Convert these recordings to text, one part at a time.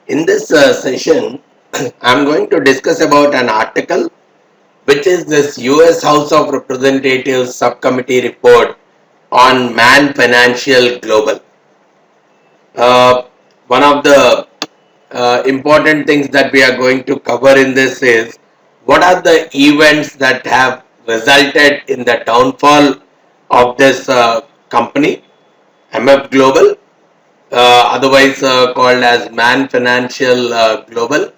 In this session, I'm going to discuss about an article which is this US House of Representatives Subcommittee report on Man Financial Global. One of the important things that we are going to cover in this is what are the events that have resulted in the downfall of this company, MF Global, otherwise called as Man Financial Global.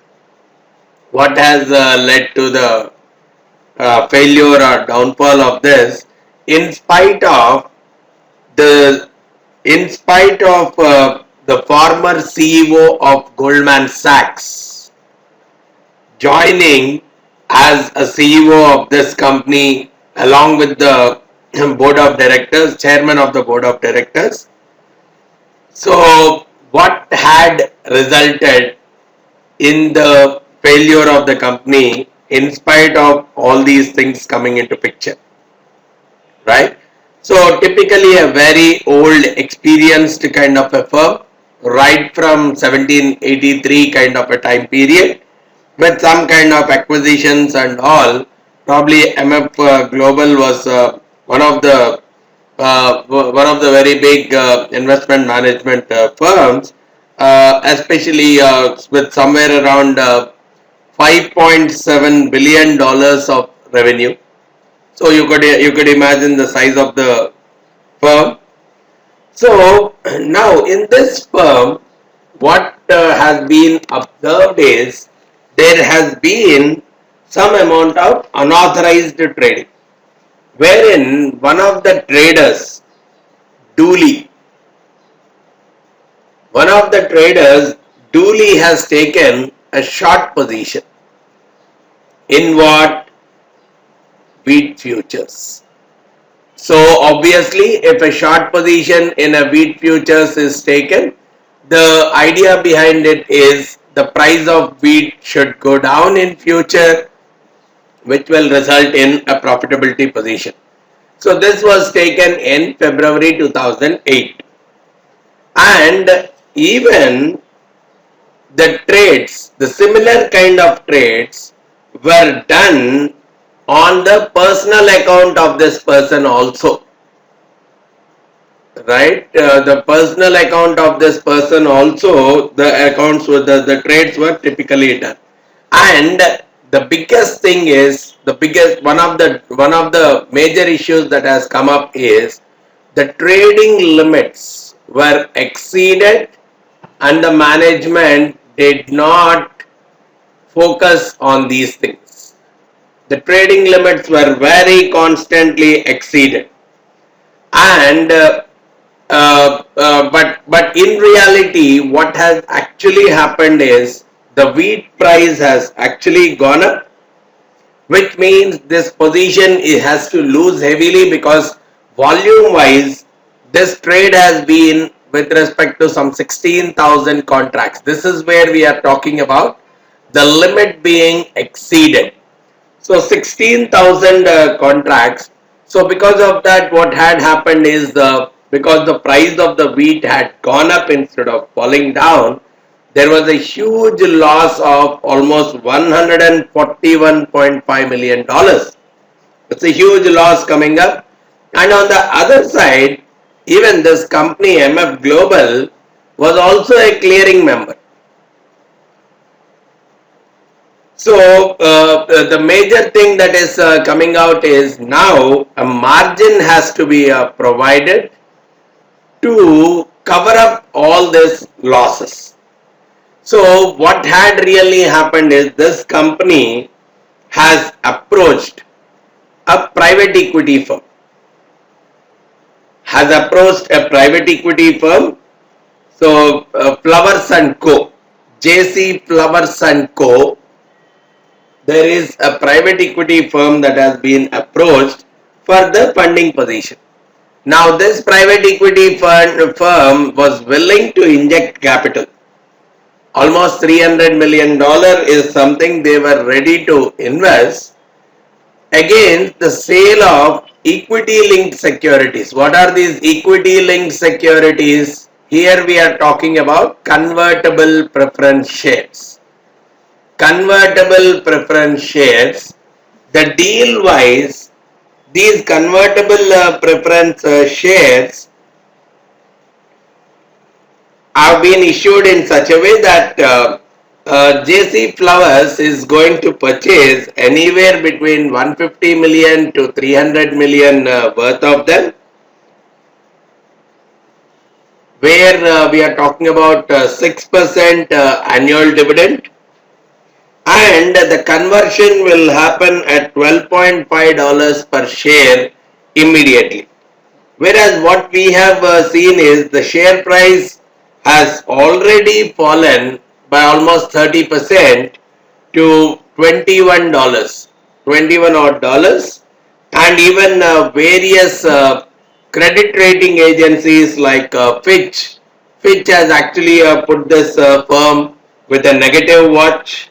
What has led to the failure or downfall of this, in spite of the the former CEO of Goldman Sachs joining as a CEO of this company along with the board of directors, chairman of the board of directors. So what had resulted in the failure of the company in spite of all these things coming into picture, right? So typically a very old experienced kind of a firm, right from 1783 kind of a time period, with some kind of acquisitions and all. Probably MF Global was one of the very big investment management firms, especially with somewhere around $5.7 billion of revenue. So you could imagine the size of the firm. So now in this firm, what has been observed is there has been some amount of unauthorized trading, wherein one of the traders, Dooley, one of the traders, Dooley has taken a short position in what? Wheat futures. So obviously if a short position in a wheat futures is taken, the idea behind it is the price of wheat should go down in future, which will result in a profitability position. So this was taken in February 2008, and even the trades, the similar kind of trades were done on the personal account of this person also, right? The personal account of this person also, the accounts were the trades were typically done. And the biggest thing is, the biggest one of the major issues that has come up is the trading limits were exceeded and the management did not focus on these things. The trading limits were very constantly exceeded, and but in reality what has actually happened is the wheat price has actually gone up, which means this position has to lose heavily, because volume wise this trade has been with respect to some 16,000 contracts. This is where we are talking about the limit being exceeded. So 16,000 contracts. So because of that, what had happened is because the price of the wheat had gone up instead of falling down, there was a huge loss of almost $141.5 million. It's a huge loss coming up. And on the other side, even this company MF Global was also a clearing member. So the major thing that is coming out is now a margin has to be provided to cover up all these losses. So what had really happened is this company has approached a private equity firm, So Flowers and Co, JC Flowers and Co, there is a private equity firm that has been approached for the funding position. Now this private equity firm was willing to inject capital. Almost $300 million is something they were ready to invest against the sale of equity linked securities. What are these equity linked securities? Here we are talking about convertible preference shares. Convertible preference shares, the deal wise, these convertible preference shares have been issued in such a way that JC Flowers is going to purchase anywhere between 150 million to 300 million worth of them, where we are talking about 6% annual dividend, and the conversion will happen at $12.5 per share immediately. Whereas what we have seen is the share price has already fallen by almost 30% to $21, 21 odd dollars, and even various credit rating agencies like Fitch has actually put this firm with a negative watch,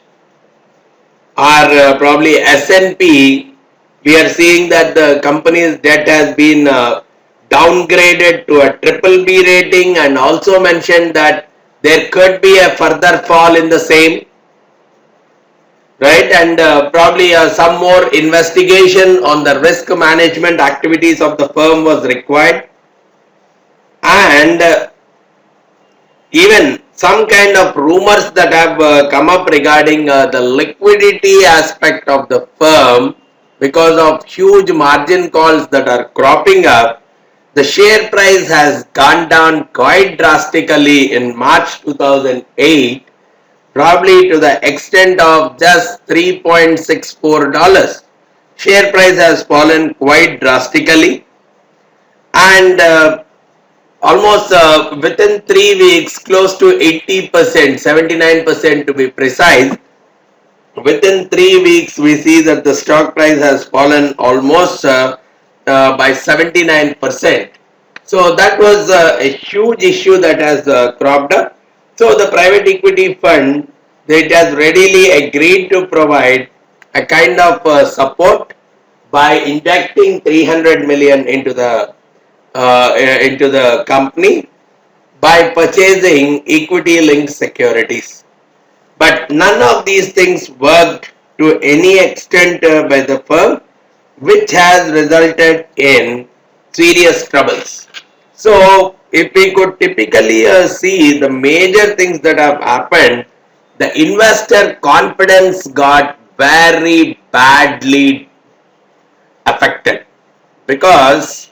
or probably S&P. We are seeing that the company's debt has been downgraded to a triple B rating, and also mentioned that there could be a further fall in the same, right? And probably some more investigation on the risk management activities of the firm was required, and even some kind of rumors that have come up regarding the liquidity aspect of the firm because of huge margin calls that are cropping up. The share price has gone down quite drastically in March 2008, probably to the extent of just $3.64. Share price has fallen quite drastically, and almost within 3 weeks, close to 80%, 79% to be precise. Within 3 weeks, we see that the stock price has fallen almost by 79%. So that was a huge issue that has cropped up. So the private equity fund, it has readily agreed to provide a kind of support by injecting 300 million into the company by purchasing equity linked securities. But none of these things worked to any extent by the firm, which has resulted in serious troubles. So, if we could typically see the major things that have happened, the investor confidence got very badly affected, because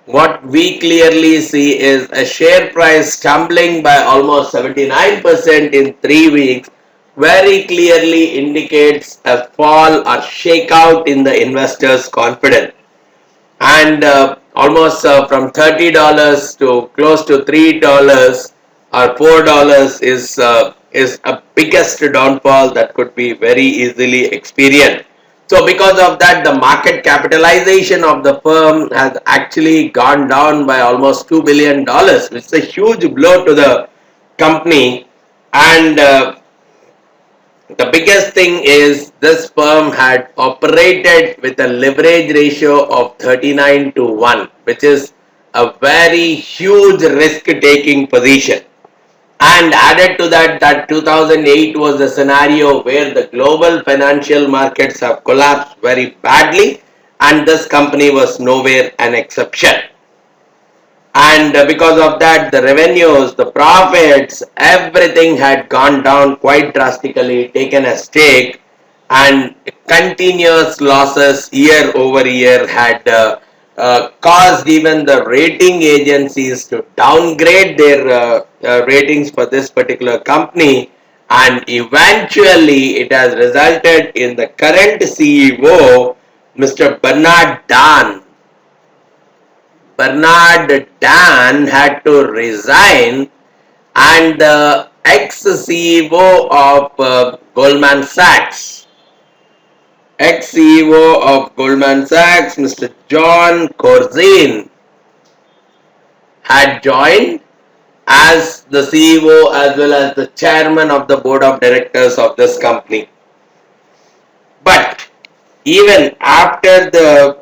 what we clearly see is a share price tumbling by almost 79% in 3 weeks very clearly indicates a fall or shakeout in the investors' confidence. And almost from $30 to close to $3 or $4 is a biggest downfall that could be very easily experienced. So because of that, the market capitalization of the firm has actually gone down by almost $2 billion, which is a huge blow to the company. And the biggest thing is this firm had operated with a leverage ratio of 39 to 1, which is a very huge risk taking position. And added to that, that 2008 was a scenario where the global financial markets have collapsed very badly, and this company was nowhere an exception. And because of that, the revenues, the profits, everything had gone down quite drastically, taken a stake, and continuous losses year over year had caused even the rating agencies to downgrade their ratings for this particular company, and eventually it has resulted in the current CEO, Mr. Bernard Dan had to resign, and the ex-CEO of Goldman Sachs, Mr. John Corzine, had joined as the CEO as well as the chairman of the board of directors of this company. But even after the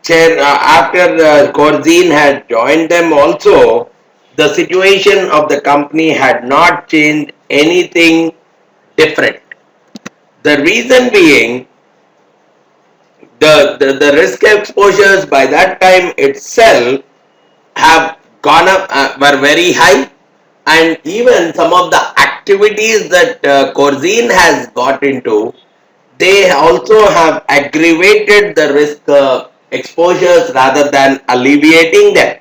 Corzine had joined them also, the situation of the company had not changed anything different. The reason being, the risk exposures by that time itself have gone up, were very high, and even some of the activities that Corzine has got into, they also have aggravated the risk exposures rather than alleviating them.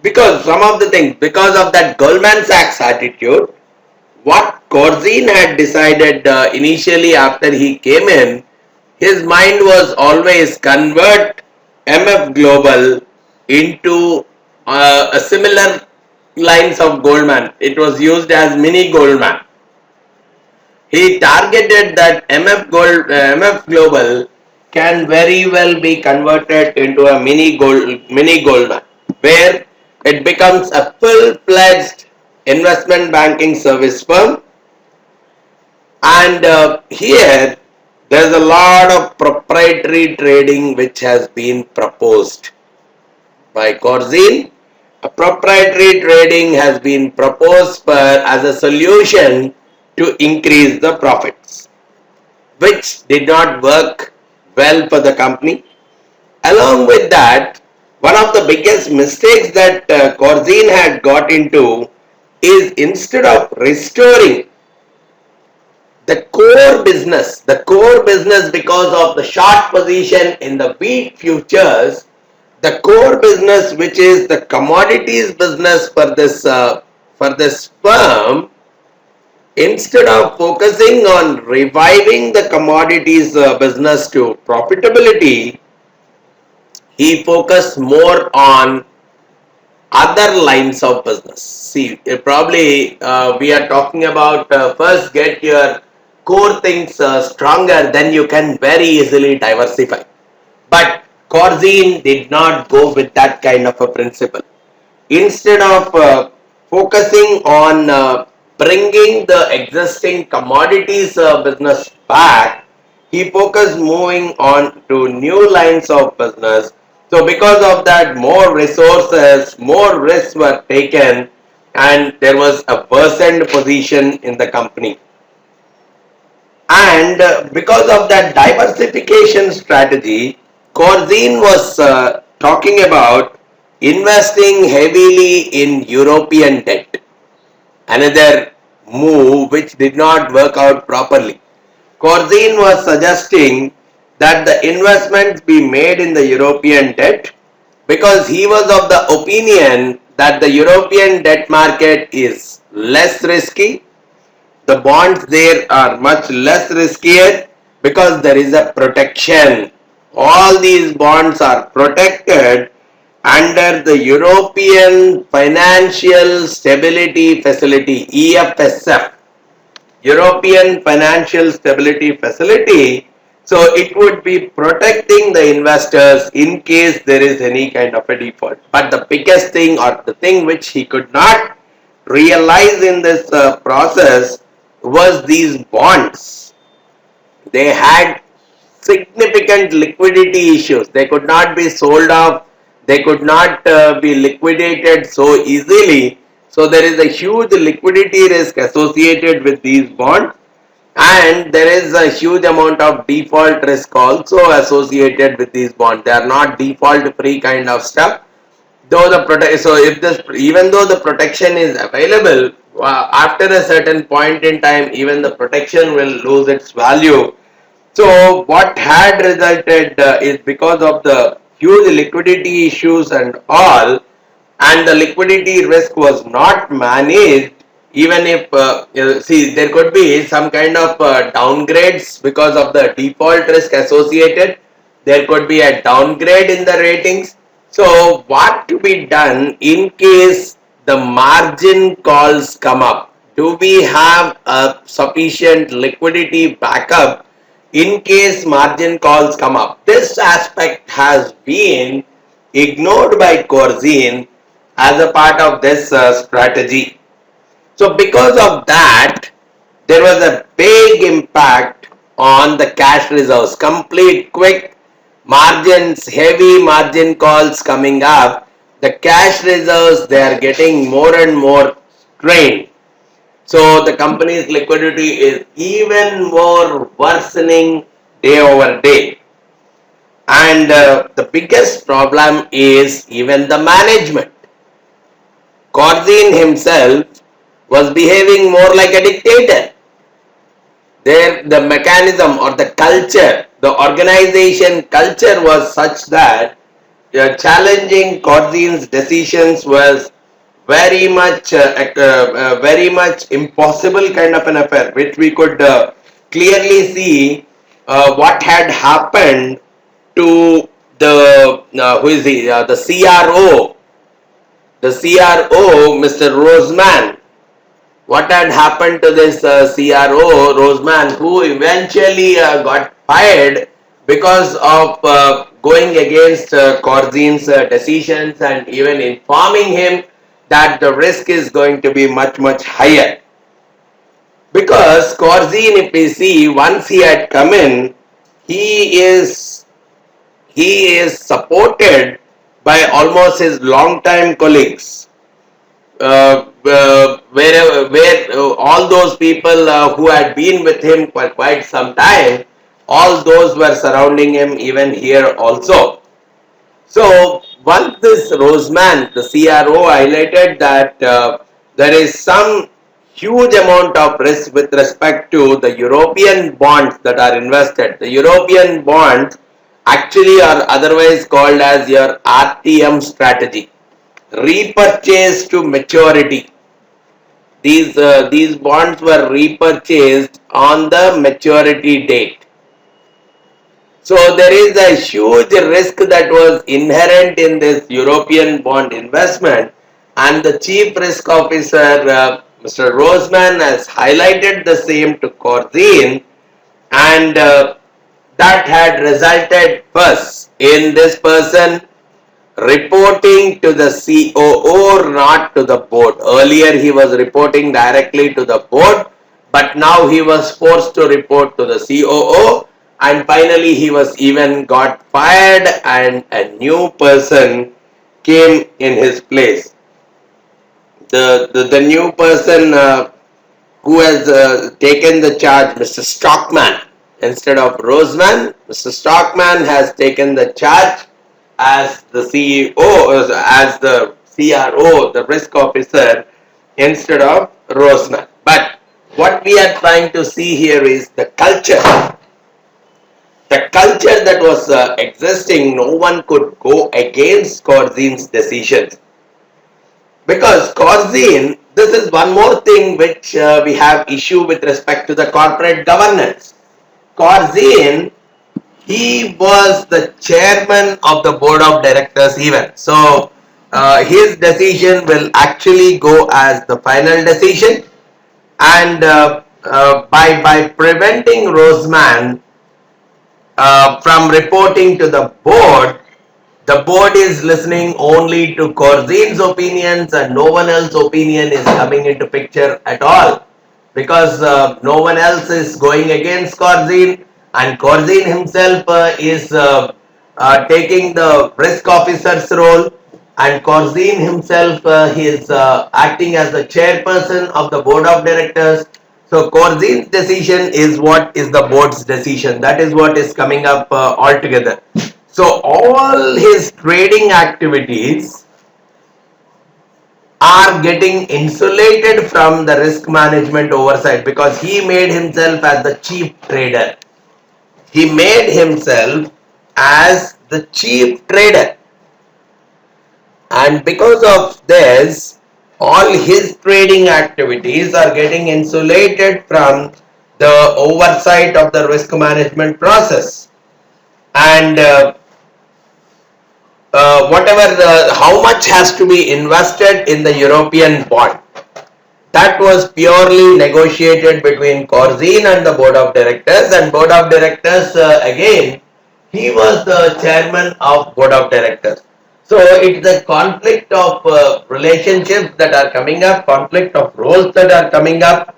Because some of the things, because of that Goldman Sachs attitude, what Corzine had decided initially after he came in, his mind was always convert MF Global into a similar lines of Goldman. It was used as mini Goldman. He targeted that MF Global can very well be converted into a mini Goldman, where it becomes a full-fledged investment banking service firm. And here there's a lot of proprietary trading which has been proposed by Corzine. A proprietary trading has been proposed as a solution to increase the profits, which did not work well for the company. Along with that, one of the biggest mistakes that Corzine had got into is, instead of restoring the core business because of the short position in the wheat futures, the core business, which is the commodities business for this firm, instead of focusing on reviving the commodities business to profitability, he focused more on other lines of business. See, probably we are talking about first get your core things stronger, then you can very easily diversify. But Corzine did not go with that kind of a principle. Instead of focusing on bringing the existing commodities business back, he focused moving on to new lines of business. So because of that, more resources, more risks were taken, and there was a worsened position in the company. And because of that diversification strategy, Corzine was talking about investing heavily in European debt. Another move which did not work out properly. Corzine was suggesting that the investments be made in the European debt, because he was of the opinion that the European debt market is less risky. The bonds there are much less riskier because there is a protection. All these bonds are protected under the European Financial Stability Facility, EFSF, European Financial Stability Facility. So it would be protecting the investors in case there is any kind of a default. But the biggest thing, or the thing which he could not realize in this process, was these bonds. They had significant liquidity issues. They could not be sold off. They could not be liquidated so easily. So there is a huge liquidity risk associated with these bonds, and there is a huge amount of default risk also associated with these bonds. They are not default free kind of stuff. Though so if this, even though the protection is available, after a certain point in time, even the protection will lose its value. So what had resulted is, because of the huge liquidity issues and all, and the liquidity risk was not managed. Even if see, there could be some kind of downgrades because of the default risk associated. There could be a downgrade in the ratings. So what to be done in case the margin calls come up? Do we have a sufficient liquidity backup in case margin calls come up? This aspect has been ignored by Corzine as a part of this strategy. So because of that, there was a big impact on the cash reserves. Complete quick margins, heavy margin calls coming up. the cash reserves, they are getting more and more strained. So the company's liquidity is even more worsening day over day. And the biggest problem is even the management. Corzine himself was behaving more like a dictator. There, the mechanism or the culture, the organization culture was such that challenging Corzine's decisions was very much impossible kind of an affair, which we could clearly see what had happened to the who is he the CRO, Mr. Roseman. What had happened to this CRO, Roseman, who eventually got fired because of going against Corzine's decisions and even informing him that the risk is going to be much, much higher. Because Corzine, if we see, once he had come in, he is supported by almost his long-time colleagues. Where all those people who had been with him for quite some time, all those were surrounding him even here also. So once this Roseman, the CRO, highlighted that there is some huge amount of risk with respect to the European bonds that are invested. The European bonds actually are otherwise called as your RTM strategy, repurchase to maturity. These bonds were repurchased on the maturity date. So there is a huge risk that was inherent in this European bond investment, and the chief risk officer, Mr. Roseman, has highlighted the same to Corzine, and that had resulted first in this person reporting to the COO, not to the board. Earlier he was reporting directly to the board, but now he was forced to report to the COO, and finally he was even got fired and a new person came in his place. The new person who has taken the charge, Mr. Stockman, instead of Roseman, Mr. Stockman has taken the charge as the CEO, as the CRO, the risk officer, instead of Roseman. But what we are trying to see here is the culture. The culture that was existing, no one could go against Corzine's decisions. Because Corzine, this is one more thing which we have issue with respect to the corporate governance. Corzine, he was the chairman of the board of directors even. So his decision will actually go as the final decision, and by preventing Roseman from reporting to the board is listening only to Corzine's opinions, and no one else's opinion is coming into picture at all, because no one else is going against Corzine, and Corzine himself is taking the risk officer's role, and Corzine himself is acting as the chairperson of the board of directors. So Corzine's decision is what is the board's decision. That is what is coming up altogether. So all his trading activities are getting insulated from the risk management oversight, because he made himself as the chief trader. He made himself as the chief trader. And because of this, all his trading activities are getting insulated from the oversight of the risk management process. And how much has to be invested in the European bond, that was purely negotiated between Corzine and the board of directors, and board of directors again, he was the chairman of board of directors. So it's a conflict of relationships that are coming up, conflict of roles that are coming up.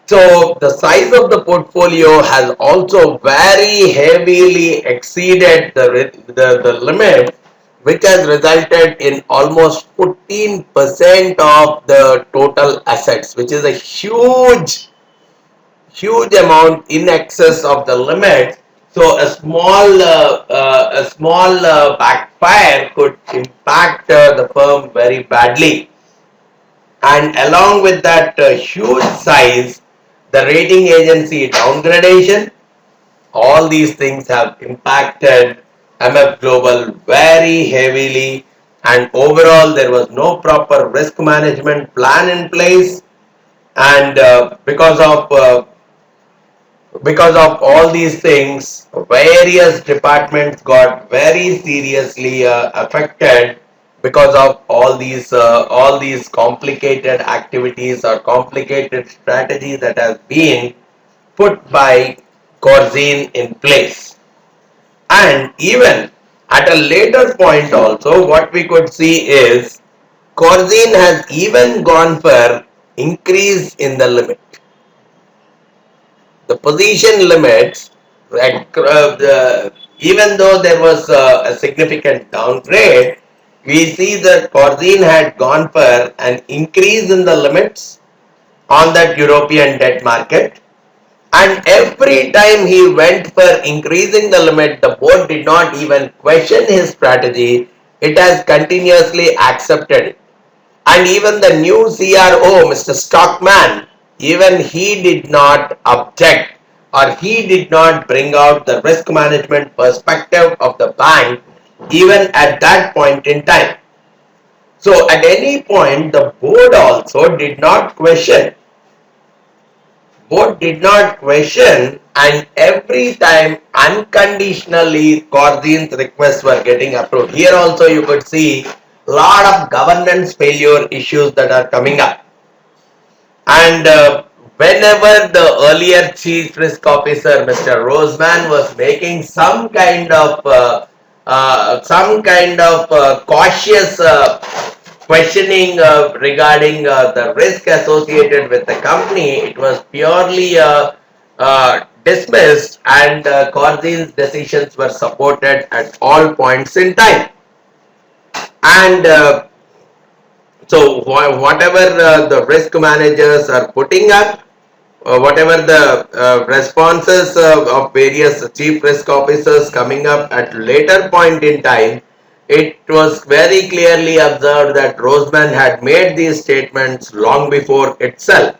So the size of the portfolio has also very heavily exceeded the limit, which has resulted in almost 14% of the total assets, which is a huge amount in excess of the limit. So a small backfire could impact the firm very badly. And along with that huge size, the rating agency downgradation, all these things have impacted MF Global very heavily, and overall there was no proper risk management plan in place, and because of all these things, various departments got very seriously affected because of all these complicated activities or complicated strategies that have been put by Corzine in place. And even at a later point also, what we could see is Corzine has even gone for increase in the limit. The position limits, even though there was a significant downgrade, we see that Corzine had gone for an increase in the limits on that European debt market. And every time he went for increasing the limit, the board did not even question his strategy. It has continuously accepted it. And even the new CRO, Mr. Stockman, even he did not object, or he did not bring out the risk management perspective of the bank even at that point in time. So at any point, the board also did not question. Board did not question, and every time unconditionally Corzine's requests were getting approved. Here also you could see a lot of governance failure issues that are coming up. And whenever the earlier chief risk officer, Mr. Roseman, was making some kind of cautious questioning regarding the risk associated with the company, it was purely dismissed, and Corzine's decisions were supported at all points in time. And so whatever the risk managers are putting up, whatever the responses of various chief risk officers coming up at later point in time, it was very clearly observed that Roseman had made these statements long before itself.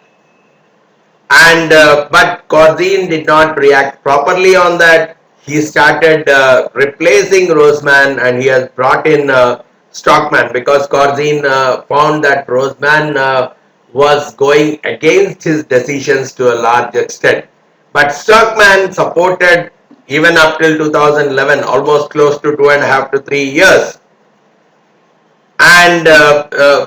And but Corzine did not react properly on that. He started replacing Roseman, and he has brought in Stockman, because Corzine found that Roseman was going against his decisions to a large extent. But Stockman supported even up till 2011, almost close to 2.5 to 3 years. And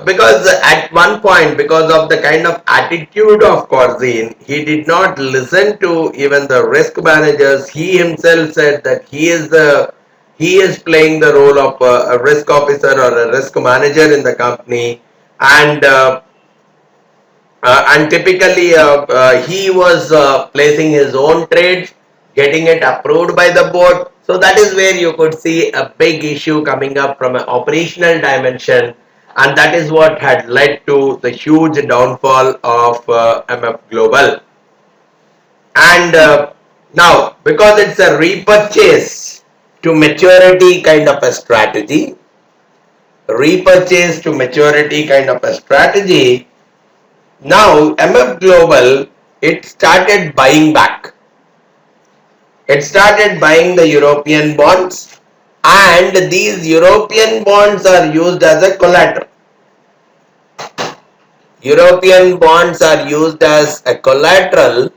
because at one point, because of the kind of attitude of Corzine, he did not listen to even the risk managers. He himself said that he is playing the role of a risk officer or a risk manager in the company, and typically he was placing his own trades, getting it approved by the board. So that is where you could see a big issue coming up from an operational dimension, and that is what had led to the huge downfall of MF Global. And now, because it's a repurchase to maturity kind of a strategy, now MF Global, it started buying back. It started buying the European bonds, and these European bonds are used as a collateral. European bonds are used as a collateral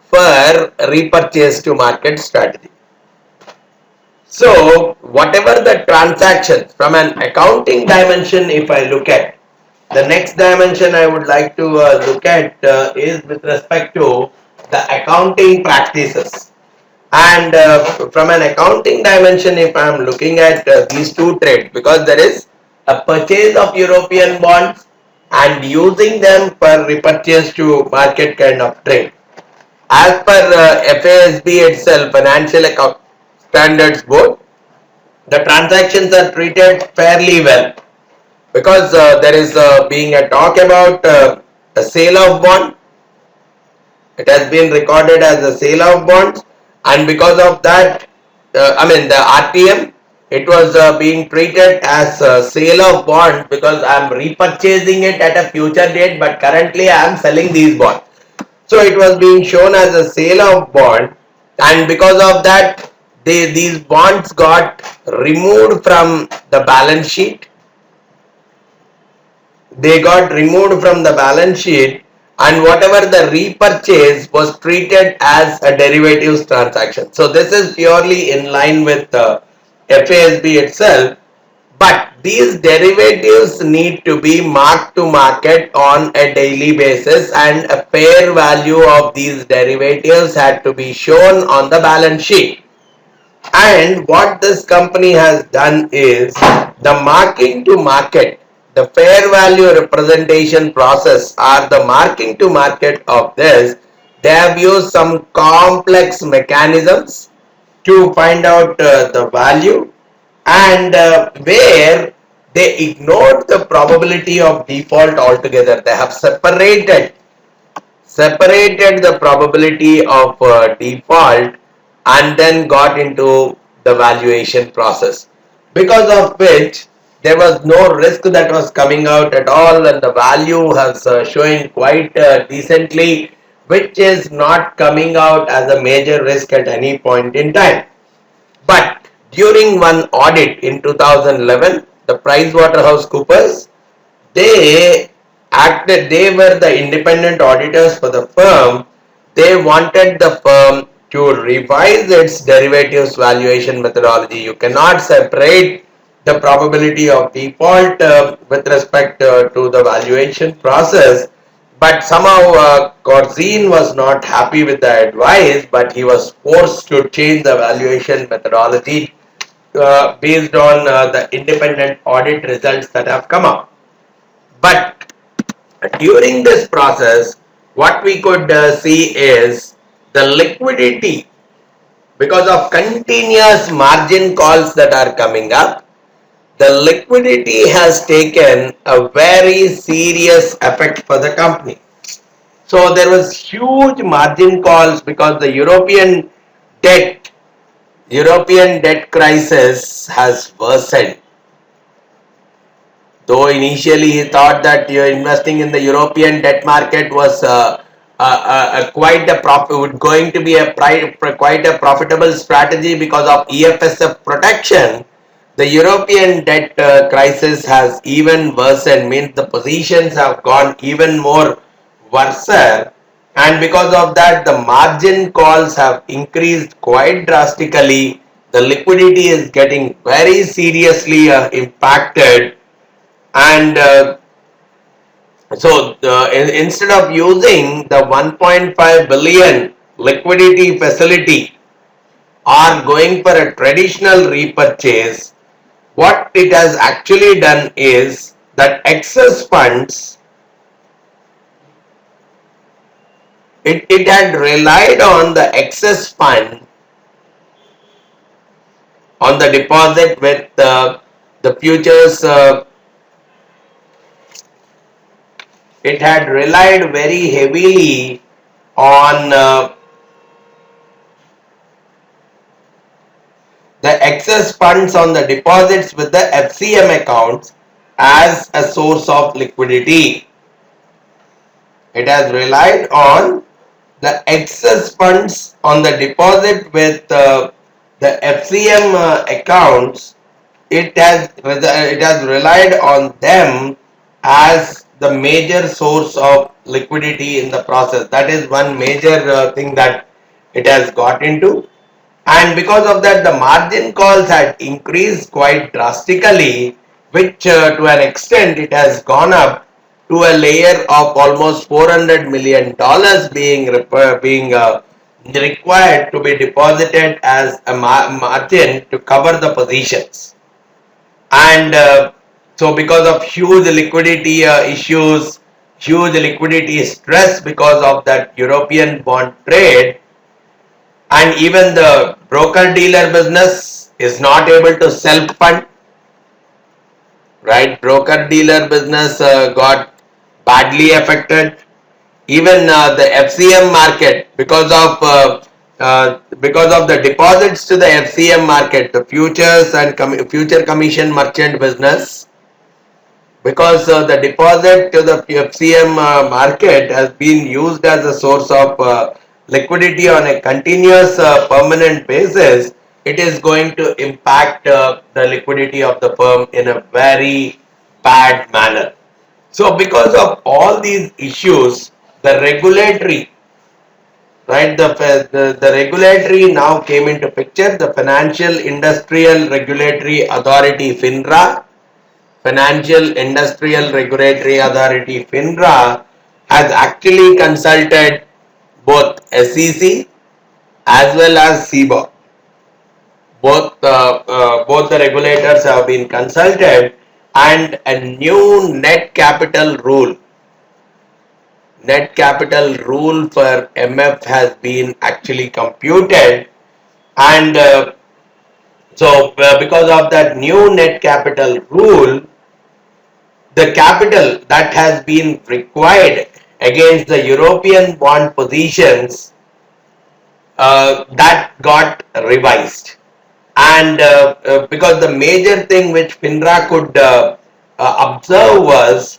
for repurchase to market strategy. So whatever the transactions from an accounting dimension, if I look at, the next dimension I would like to look at is with respect to the accounting practices. And from an accounting dimension, if I am looking at these two trades, because there is a purchase of European bonds and using them for repurchase to market kind of trade. As per FASB itself, Financial Account Standards Board, the transactions are treated fairly well because there is being a talk about a sale of bond. It has been recorded as a sale of bonds, and because of that, the RTM, it was being treated as a sale of bonds because I am repurchasing it at a future date, but currently I am selling these bonds. So it was being shown as a sale of bond, and because of that, these bonds got removed from the balance sheet. They got removed from the balance sheet, and whatever the repurchase was treated as a derivatives transaction. So this is purely in line with the FASB itself, but these derivatives need to be marked to market on a daily basis, and a fair value of these derivatives had to be shown on the balance sheet. And what this company has done is the marking to market, the fair value representation process, or the marking to market of this. They have used some complex mechanisms to find out the value, and where they ignored the probability of default altogether. They have separated the probability of default and then got into the valuation process, because of which there was no risk that was coming out at all, and the value was showing quite decently, which is not coming out as a major risk at any point in time. But during one audit in 2011, the PricewaterhouseCoopers, they were the independent auditors for the firm. They wanted the firm to revise its derivatives valuation methodology. You cannot separate the probability of default with respect to the valuation process, but somehow Corzine was not happy with the advice, but he was forced to change the valuation methodology based on the independent audit results that have come up. But during this process, what we could see is the liquidity, because of continuous margin calls that are coming up. The liquidity has taken a very serious effect for the company. So there was huge margin calls because the European debt crisis has worsened. Though initially he thought that investing in the European debt market was quite a going to be quite a profitable strategy because of EFSF protection, the European debt crisis has even worsened. Means the positions have gone even more worse, and because of that, the margin calls have increased quite drastically. The liquidity is getting very seriously impacted, and so instead of using the 1.5 billion liquidity facility or going for a traditional repurchase, what it has actually done is that excess funds, it had relied on the excess fund on the deposit with the futures. It had relied very heavily on the excess funds on the deposits with the FCM accounts as a source of liquidity. It has relied on the excess funds on the deposit with the FCM accounts. It has relied on them as the major source of liquidity in the process. That is one major thing that it has got into, and because of that, the margin calls had increased quite drastically, which to an extent it has gone up to a layer of almost $400 million being required to be deposited as a margin to cover the positions. And so because of huge liquidity issues, huge liquidity stress because of that European bond trade, and even the broker dealer business is not able to self-fund, right? Broker dealer business got badly affected. Even the FCM market, because of the deposits to the FCM market, the futures and future commission merchant business, because the deposit to the FCM market has been used as a source of liquidity on a continuous permanent basis, it is going to impact the liquidity of the firm in a very bad manner. So because of all these issues, the regulatory, right, the regulatory now came into picture. The Financial Industrial Regulatory Authority, FINRA, Financial Industrial Regulatory Authority, FINRA, has actually consulted both SEC as well as CBOR. Both the regulators have been consulted, and a new net capital rule for MF has been actually computed, and because of that new net capital rule, the capital that has been required against the European bond positions that got revised. And because the major thing which FINRA could observe was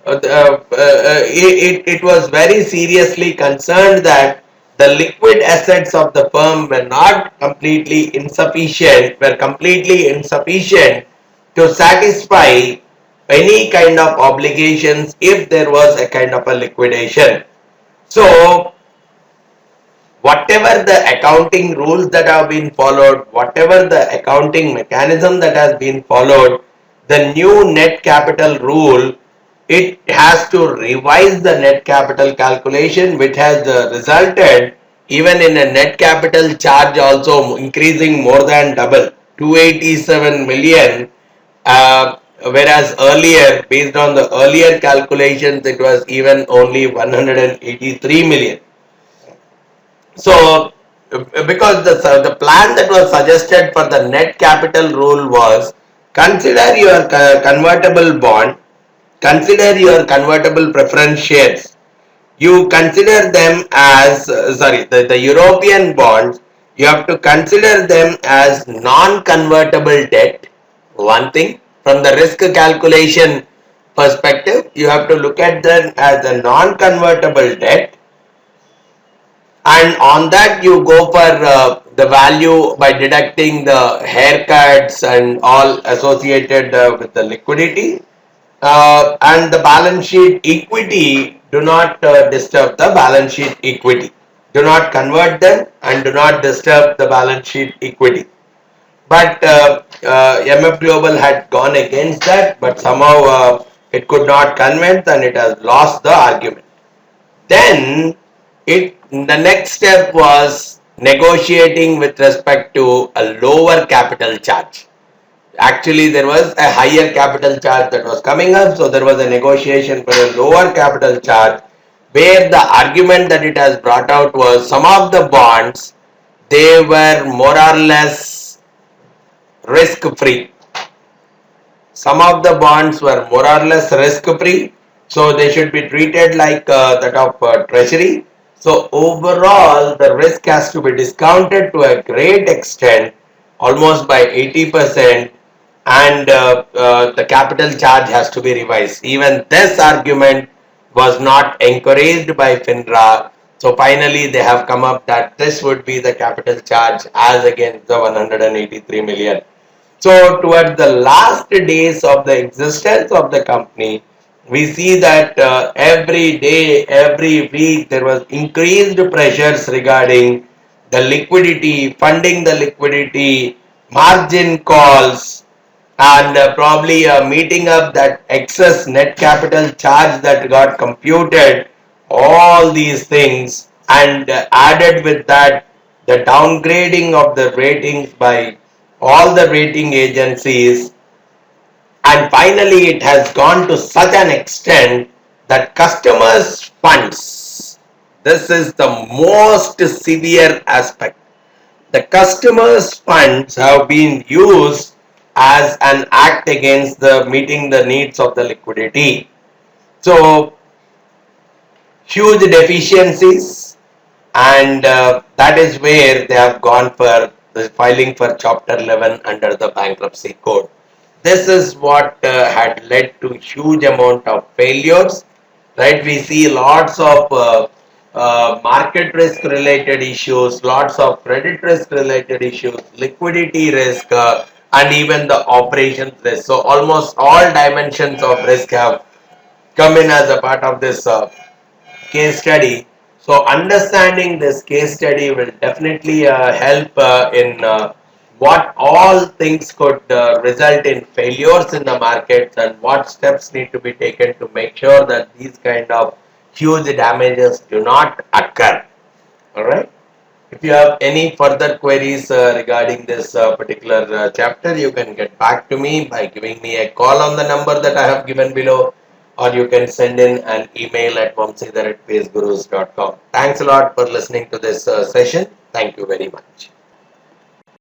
it was very seriously concerned that the liquid assets of the firm were completely insufficient to satisfy any kind of obligations if there was a kind of a liquidation. So whatever the accounting rules that have been followed, whatever the accounting mechanism that has been followed, the new net capital rule, it has to revise the net capital calculation, which has resulted even in a net capital charge also increasing more than double, 287 million, whereas earlier, based on the earlier calculations, it was even only 183 million. So, because the plan that was suggested for the net capital rule was, consider your convertible bond, consider your convertible preference shares. You consider them as, the European bonds, you have to consider them as non-convertible debt. One thing, from the risk calculation perspective, you have to look at them as a non-convertible debt, and on that you go for the value by deducting the haircuts and all associated with the liquidity, and the balance sheet equity. Do not disturb the balance sheet equity, do not convert them, and do not disturb the balance sheet equity. But MF Global had gone against that, but somehow it could not convince, and it has lost the argument. Then the next step was negotiating with respect to a lower capital charge. Actually, there was a higher capital charge that was coming up, so there was a negotiation for a lower capital charge, where the argument that it has brought out was some of the bonds, they were more or less risk free. Some of the bonds were more or less risk free, so they should be treated like that of treasury. So overall, the risk has to be discounted to a great extent, almost by 80%, and the capital charge has to be revised. Even this argument was not encouraged by FINRA. So finally, they have come up that this would be the capital charge as against the 183 million. So towards the last days of the existence of the company, we see that every day, every week, there was increased pressures regarding the liquidity, funding the liquidity, margin calls, and probably meeting up that excess net capital charge that got computed, all these things, and added with that the downgrading of the ratings by all the rating agencies, and finally it has gone to such an extent that customers' funds, this is the most severe aspect, the customer's funds have been used as an act against the meeting the needs of the liquidity. So huge deficiencies, and that is where they have gone for the filing for chapter 11 under the bankruptcy code. This is what had led to huge amount of failures, right? We see lots of market risk related issues, lots of credit risk related issues, liquidity risk, and even the operations risk. So almost all dimensions of risk have come in as a part of this case study. So understanding this case study will definitely help in what all things could result in failures in the markets, and what steps need to be taken to make sure that these kind of huge damages do not occur. All right. If you have any further queries regarding this particular chapter, you can get back to me by giving me a call on the number that I have given below, or you can send in an email at vamsidhar@pacegurus.com. Thanks a lot for listening to this session. Thank you very much.